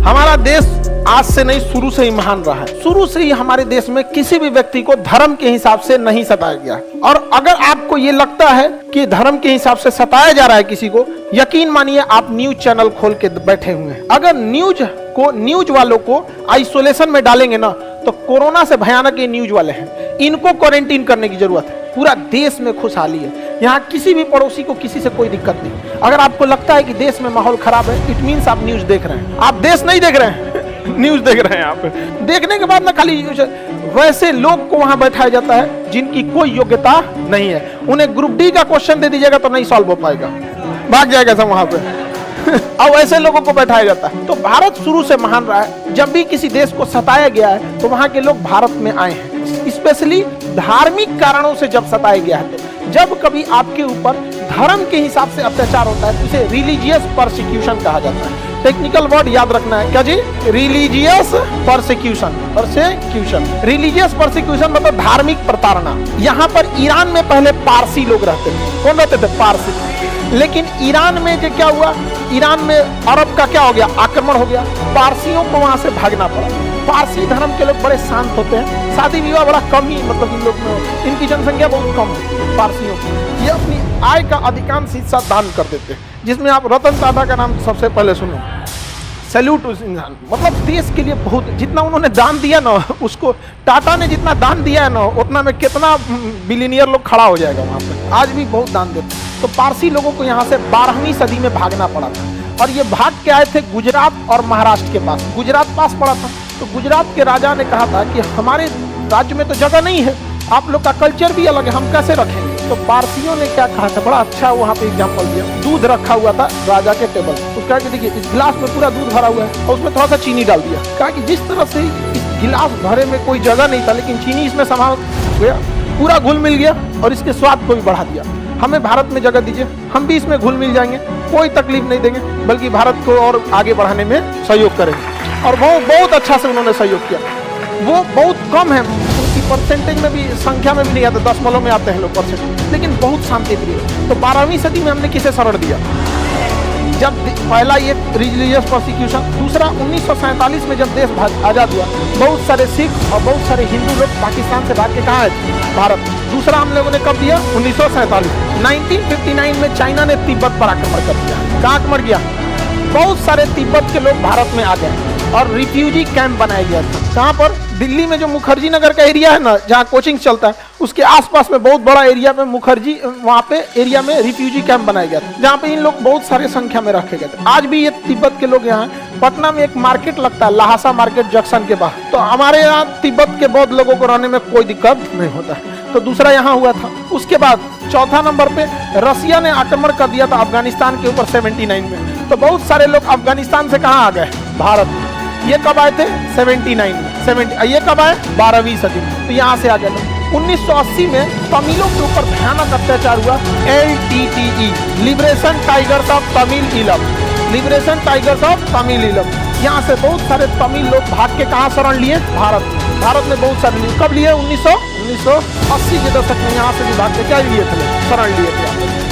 हमारा देश आज से नहीं, शुरू से ही महान रहा है। शुरू से ही हमारे देश में किसी भी व्यक्ति को धर्म के हिसाब से नहीं सताया गया। और अगर आपको ये लगता है कि धर्म के हिसाब से सताया जा रहा है किसी को, यकीन मानिए आप न्यूज चैनल खोल के बैठे हुए हैं। अगर न्यूज वालों को आइसोलेशन में डालेंगे ना, तो कोरोना से भयानक ये न्यूज वाले हैं, इनको क्वारंटीन करने की जरूरत है। पूरा देश में खुशहाली है, यहाँ किसी भी पड़ोसी को किसी से कोई दिक्कत नहीं। अगर आपको लगता है कि देश में माहौल खराब है, इट मीन्स आप न्यूज देख रहे हैं। आप देश नहीं देख रहे हैं न्यूज देख रहे हैं आप। देखने के बाद ना खाली वैसे लोग को वहां बैठाया जाता है जिनकी कोई योग्यता नहीं है। उन्हें ग्रुप डी का क्वेश्चन दे दीजिएगा तो नहीं सॉल्व हो पाएगा, भाग जाएगा सब वहां पे अब ऐसे लोगों को बैठाया जाता है। तो भारत शुरू से महान रहा है। जब भी किसी देश को सताया गया है तो वहां के लोग भारत में आए हैं, स्पेशली धार्मिक कारणों से जब सताया गया है। तो जब कभी आपके ऊपर धर्म के हिसाब से अत्याचार होता है तो इसे रिलीजियस परसिक्यूशन कहा जाता है। टेक्निकल वर्ड याद रखना है, क्या जी? Religious persecution. रिलीजियस परसिक्यूशन मतलब धार्मिक प्रताड़ना। यहाँ पर ईरान में पहले पारसी लोग रहते थे। कौन रहते थे? पारसी। लेकिन ईरान में जो क्या हुआ, ईरान में अरब का क्या हो गया? आक्रमण हो गया। पारसियों को वहां से भागना पड़ा। पारसी धर्म के लोग बड़े शांत होते हैं, शादी विवाह बड़ा कम ही, मतलब इन लोग में इनकी जनसंख्या बहुत कम है पारसियों की। ये अपनी आय का अधिकांश हिस्सा दान कर देते हैं, जिसमें आप रतन टाटा का नाम सबसे पहले सुनो। सैल्यूट उस इंसान, मतलब देश के लिए बहुत, जितना उन्होंने दान दिया ना, उसको टाटा ने जितना दान दिया है ना, उतना में कितना बिलियनियर लोग खड़ा हो जाएगा वहाँ पे। आज भी बहुत दान देते हैं। तो पारसी लोगों को यहाँ से 12वीं सदी में भागना पड़ा था। और ये भाग के आए थे गुजरात और महाराष्ट्र के पास। गुजरात पास पड़ा था, तो गुजरात के राजा ने कहा था कि हमारे राज्य में तो जगह नहीं है, आप लोग का कल्चर भी अलग है, हम कैसे रखेंगे? तो पारसियों ने क्या कहा था, बड़ा अच्छा वहाँ पे एग्जाम्पल दिया। दूध रखा हुआ था राजा के टेबल, तो कहा कि देखिए इस गिलास में पूरा दूध भरा हुआ है और उसमें थोड़ा सा चीनी डाल दिया। कहा कि जिस तरह से इस गिलास भरे में कोई जगह नहीं था, लेकिन चीनी इसमें समा गया, पूरा घुल मिल गया और इसके स्वाद को भी बढ़ा दिया। हमें भारत में जगह दीजिए, हम भी इसमें घुल मिल जाएंगे, कोई तकलीफ नहीं देंगे, बल्कि भारत को और आगे बढ़ाने में सहयोग करेंगे। और वो बहुत अच्छा से उन्होंने सहयोग किया। वो बहुत कम है, उनकी परसेंटेज में भी, संख्या में भी नहीं आते, दशमलव में आते हैं लोग परसेंट, लेकिन बहुत शांति प्रिय। तो 12वीं सदी में हमने किसे शरण दिया? जब पहला ये रिलीजियस प्रोसिक्यूशन, दूसरा 1947 में जब देश आजाद हुआ, बहुत सारे सिख और बहुत सारे हिंदू लोग पाकिस्तान से भाग के कहाँ आए? भारत। दूसरा हम लोगों ने कब दिया? 1947। 1959 में चाइना ने तिब्बत पर आक्रमण कर दिया। कहाँ आक्रमण किया? बहुत सारे तिब्बत के लोग भारत में आ गए और रिफ्यूजी कैंप बनाया गया था। कहाँ पर? दिल्ली में जो मुखर्जी नगर का एरिया है ना, जहाँ कोचिंग चलता है, उसके आसपास में बहुत बड़ा एरिया में मुखर्जी, वहाँ पे एरिया में रिफ्यूजी कैंप बनाया गया था, जहाँ पे इन लोग बहुत सारे संख्या में रखे गए थे। आज भी ये तिब्बत के लोग यहाँ, पटना में एक मार्केट लगता है, लहासा मार्केट जंक्शन के बाहर, तो हमारे यहाँ तिब्बत के बौद्ध लोगों को रहने में कोई दिक्कत नहीं होता है। तो दूसरा यहाँ हुआ था। उसके बाद चौथा नंबर पे रसिया ने आक्रमण कर दिया था अफगानिस्तान के ऊपर 79 में। तो बहुत सारे लोग अफगानिस्तान से कहाँ आ गए? भारत। ये कब आए थे? 79 में। ये कब आए? 12वीं सदी में। तो यहाँ से आ गए। 1980 में तमिलों के ऊपर भयानक अत्याचार हुआ। LTTE, liberation tigers of Tamil Eelam. Liberation tigers of Tamil Eelam. यहाँ से बहुत सारे तमिल लोग भाग के कहाँ शरण लिए? भारत। भारत में बहुत सारे लिए। कब लिए? 1980 के दशक में यहाँ से भी भाग के क्या लिए थे? शरण लिए थे।